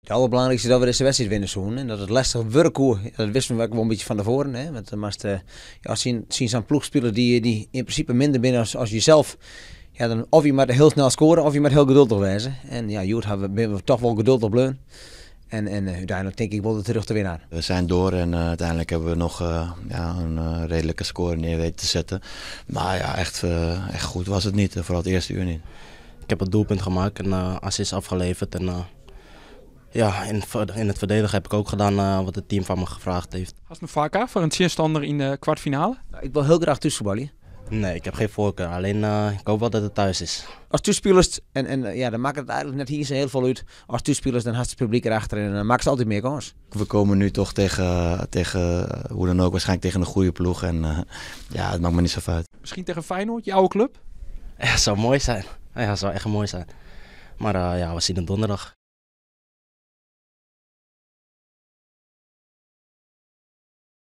Het allerbelangrijkste is dat we deze wedstrijd winnen zoen. En dat het lastig werk hoe, dat wisten we ook wel een beetje van tevoren. Hè? Want als je zo'n ploeg spelen die in principe minder binnen als jezelf. Ja, dan of je maar heel snel scoren of je maar heel geduldig wezen. En ja, Joet hebben we toch wel geduldig bleun. En uiteindelijk denk ik wel de terug te winnaar. We zijn door en uiteindelijk hebben we nog een redelijke score neer weten te zetten. Maar ja, echt goed was het niet, vooral het eerste uur niet. Ik heb het doelpunt gemaakt en assist afgeleverd. En in het verdedigen heb ik ook gedaan wat het team van me gevraagd heeft. Hast du vaker voor een tegenstander in de kwartfinale? Ik wil heel graag thuisvoetballen. Nee, ik heb geen voorkeur. Alleen ik hoop wel dat het thuis is. Als thuisspelers, dan maakt het eigenlijk net hier zo heel veel uit. Als thuisspelers dan had het publiek erachter en dan maakt ze altijd meer kans. We komen nu toch tegen hoe dan ook, waarschijnlijk tegen een goede ploeg. En het maakt me niet zo uit. Misschien tegen Feyenoord, je oude club? Ja, zou mooi zijn. Ja, zou echt mooi zijn. Maar we zien het donderdag.